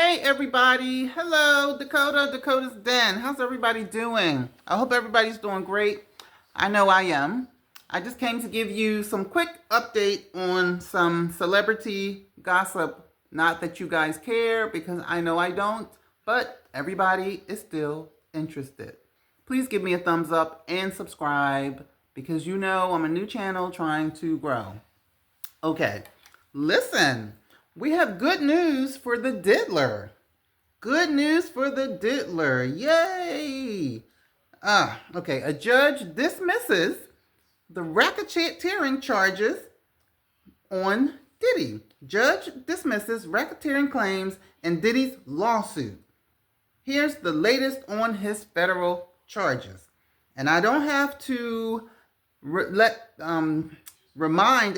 Hey everybody, hello Dakota's Den. How's everybody doing? I hope everybody's doing great. I know I am. I just came to give you some quick update on some celebrity gossip. Not that you guys care, because I know I don't, but everybody is still interested. Please give me a thumbs up and subscribe, because you know I'm a new channel trying to grow. Okay, listen, we have good news for the diddler. Good news for the diddler. Yay! Okay, a judge dismisses the racketeering charges on Diddy. Judge dismisses racketeering claims in Diddy's lawsuit. Here's the latest on his federal charges. And I don't have to remind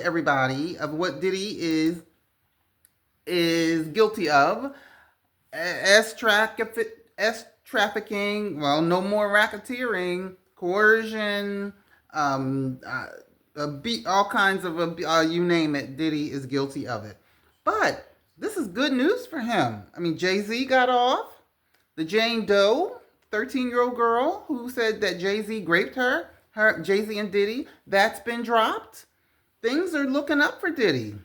everybody of what Diddy is guilty of. Trafficking, well, no more racketeering, coercion, all kinds of, you name it, Diddy is guilty of it. But this is good news for him. I mean, Jay-Z got off. The Jane Doe, 13-year-old girl who said that Jay-Z raped her, Jay-Z and Diddy, that's been dropped. Things are looking up for Diddy.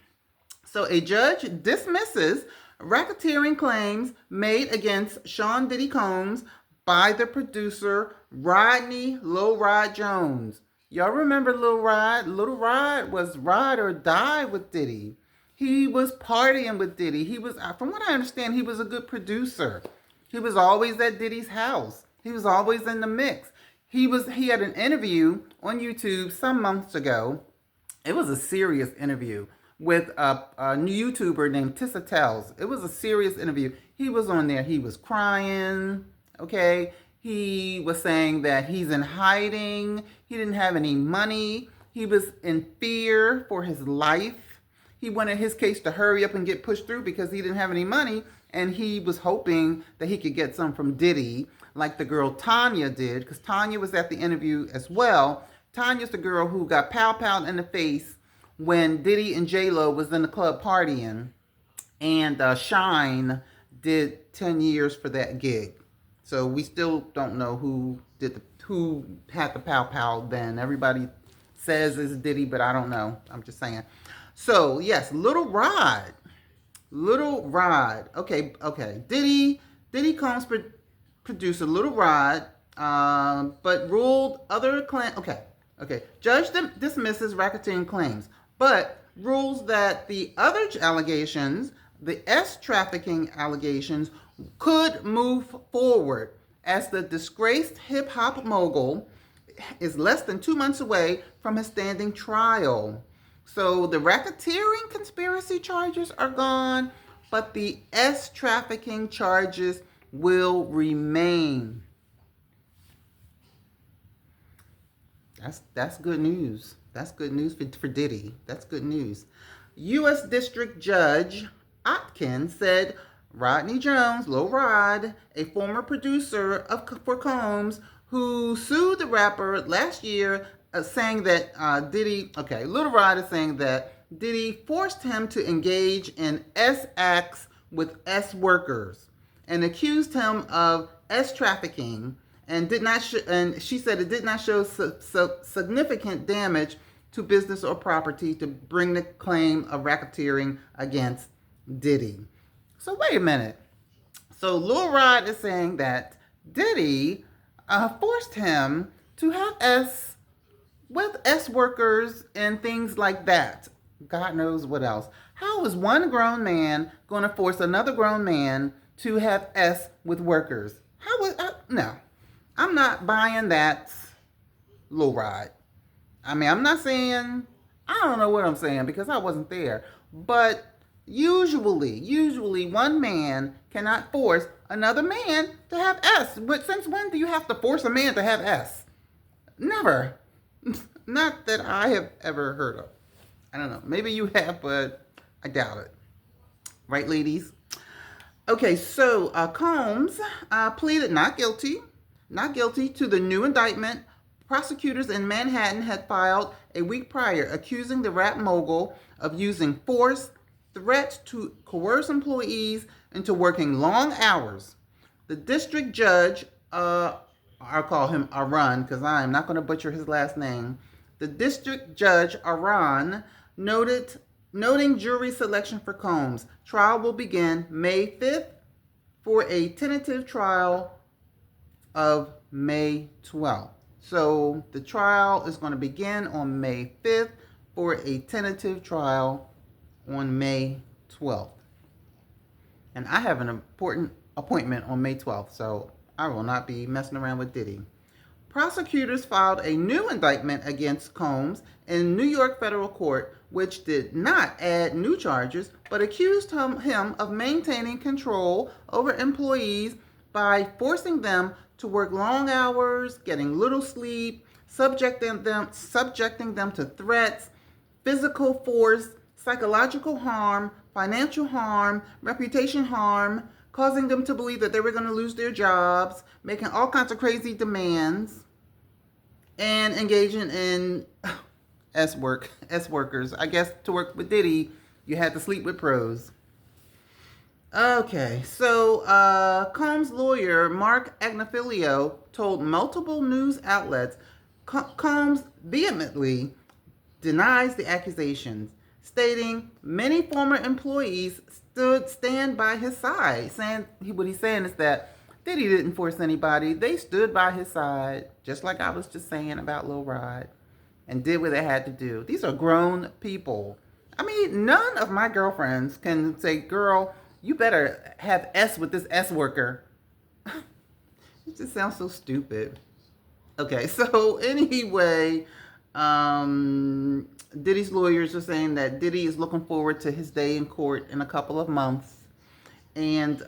So a judge dismisses racketeering claims made against Sean Diddy Combs by the producer Rodney Lil Rod Jones. Y'all remember Lil Rod? Lil Rod was ride or die with Diddy. He was partying with Diddy. He was, from what I understand, he was a good producer. He was always at Diddy's house. He was always in the mix. He had an interview on YouTube some months ago. It was a serious interview with a new YouTuber named Tissa Tells. It was a serious interview. He was on there. He was crying, okay? He was saying that he's in hiding. He didn't have any money. He was in fear for his life. He wanted his case to hurry up and get pushed through because he didn't have any money, and he was hoping that he could get some from Diddy, like the girl Tanya did, because Tanya was at the interview as well. Tanya's the girl who got pow-powed in the face when Diddy and J-Lo was in the club partying, and Shine did 10 years for that gig. So we still don't know who had the pow-pow then. Everybody says it's Diddy, but I don't know. I'm just saying. So yes, Little Rod. Okay. Diddy Combs producer Little Rod, but ruled other claims. Okay. Judge dismisses racketeering claims, but rules that the other allegations, the trafficking allegations, could move forward, as the disgraced hip-hop mogul is less than 2 months away from his standing trial. So the racketeering conspiracy charges are gone, but the trafficking charges will remain. That's good news. That's good news for Diddy. That's good news. U.S. District Judge Otkin said Rodney Jones, Lil Rod, a former producer for Combs, who sued the rapper last year, saying that Lil Rod is saying that Diddy forced him to engage in acts with workers and accused him of trafficking, and she said it did not show significant damage to business or property to bring the claim of racketeering against Diddy. So wait a minute. So Lil Rod is saying that Diddy forced him to have with workers and things like that. God knows what else. How is one grown man going to force another grown man to have with workers? No. I'm not buying that, Lil Rod. I mean, I'm not saying, I don't know what I'm saying because I wasn't there. But usually one man cannot force another man to have But since when do you have to force a man to have Never. Not that I have ever heard of. I don't know. Maybe you have, but I doubt it. Right, ladies? Okay, so Combs pleaded not guilty to the new indictment prosecutors in Manhattan had filed a week prior, accusing the rap mogul of using force threats to coerce employees into working long hours. The district judge, I'll call him Aran because I am not going to butcher his last name. The district judge Aran noting jury selection for Combs. Trial will begin May 5th for a tentative trial of May 12th. So the trial is going to begin on May 5th for a tentative trial on May 12th. And I have an important appointment on May 12th, so I will not be messing around with Diddy. Prosecutors filed a new indictment against Combs in New York federal court, which did not add new charges, but accused him of maintaining control over employees by forcing them to work long hours, getting little sleep, subjecting them to threats, physical force, psychological harm, financial harm, reputation harm, causing them to believe that they were going to lose their jobs, making all kinds of crazy demands, and engaging in workers. I guess to work with Diddy, you had to sleep with pros. Okay, so Combs' lawyer, Mark Agnifilio, told multiple news outlets Combs vehemently denies the accusations, stating many former employees stand by his side. What he's saying is that Diddy didn't force anybody. They stood by his side, just like I was just saying about Lil Rod, and did what they had to do. These are grown people. I mean, none of my girlfriends can say, girl, you better have S with this S worker. It just sounds so stupid. Okay, so anyway, Diddy's lawyers are saying that Diddy is looking forward to his day in court in a couple of months. And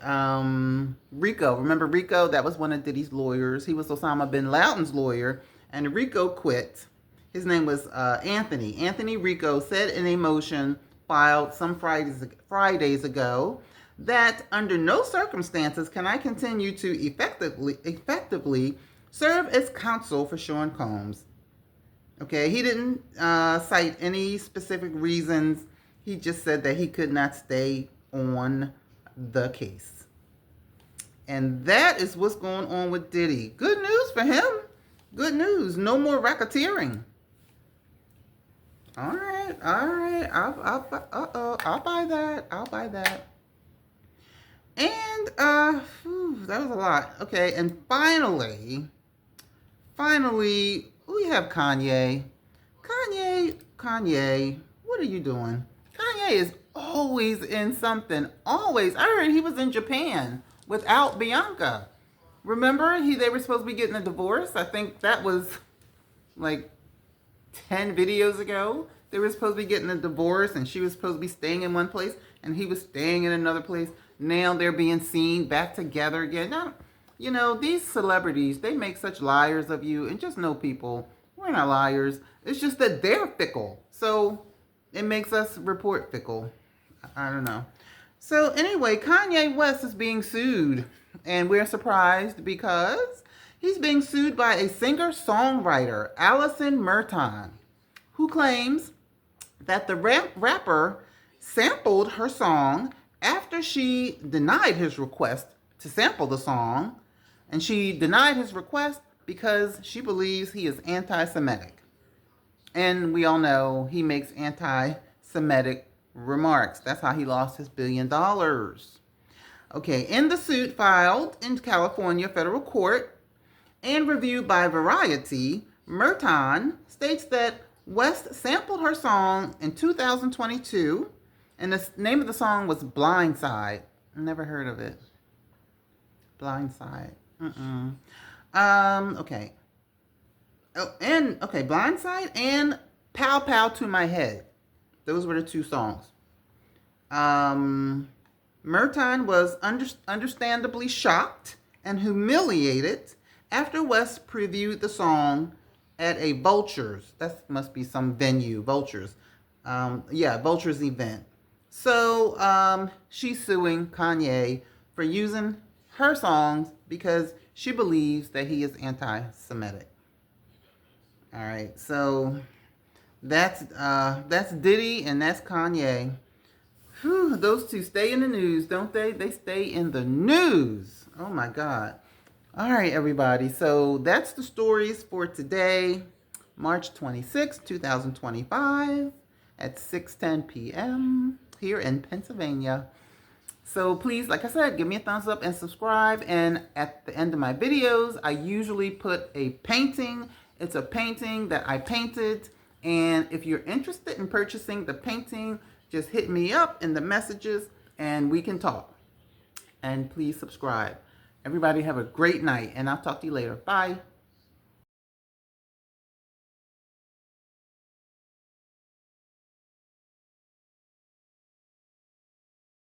Rico, remember Rico? That was one of Diddy's lawyers. He was Osama bin Laden's lawyer, and Rico quit. His name was Anthony. Anthony Rico said in a motion filed some Fridays ago that under no circumstances can I continue to effectively serve as counsel for Sean Combs. Okay, he didn't cite any specific reasons. He just said that he could not stay on the case. And that is what's going on with Diddy. Good news for him. Good news. No more racketeering. All right. I'll buy that. And that was a lot. Okay, and finally, we have Kanye. Kanye, what are you doing? Kanye is always in something. Always. I heard he was in Japan without Bianca. Remember, they were supposed to be getting a divorce? I think that was like 10 videos ago. They were supposed to be getting a divorce, and she was supposed to be staying in one place, and he was staying in another place. Now they're being seen back together again. Now, you know, these celebrities, they make such liars of you. And just know, people, we're not liars. It's just that they're fickle. So it makes us report fickle. I don't know. So anyway, Kanye West is being sued. And we're surprised because he's being sued by a singer-songwriter, Allison Merton, who claims that the rapper sampled her song after she denied his request to sample the song. And she denied his request because she believes he is anti-Semitic. And we all know he makes anti-Semitic remarks. That's how he lost his $1 billion. Okay, in the suit filed in California federal court and reviewed by Variety, Merton states that West sampled her song in 2022, and the name of the song was Blindside. Never heard of it. Blindside. Okay. Blindside and Pow Pow to My Head. Those were the two songs. Merton was understandably shocked and humiliated after West previewed the song at a Vultures. That must be some venue, Vultures. Vultures event. So she's suing Kanye for using her songs because she believes that he is anti-Semitic. All right, so that's Diddy and that's Kanye. Whew, those two stay in the news, don't they? They stay in the news. Oh my God. All right, everybody. So that's the stories for today, March 26, 2025 at 6:10 p.m. here in Pennsylvania. So please, like I said, give me a thumbs up and subscribe. And at the end of my videos, I usually put a painting. It's a painting that I painted. And if you're interested in purchasing the painting, just hit me up in the messages and we can talk. And please subscribe. Everybody have a great night, and I'll talk to you later. Bye.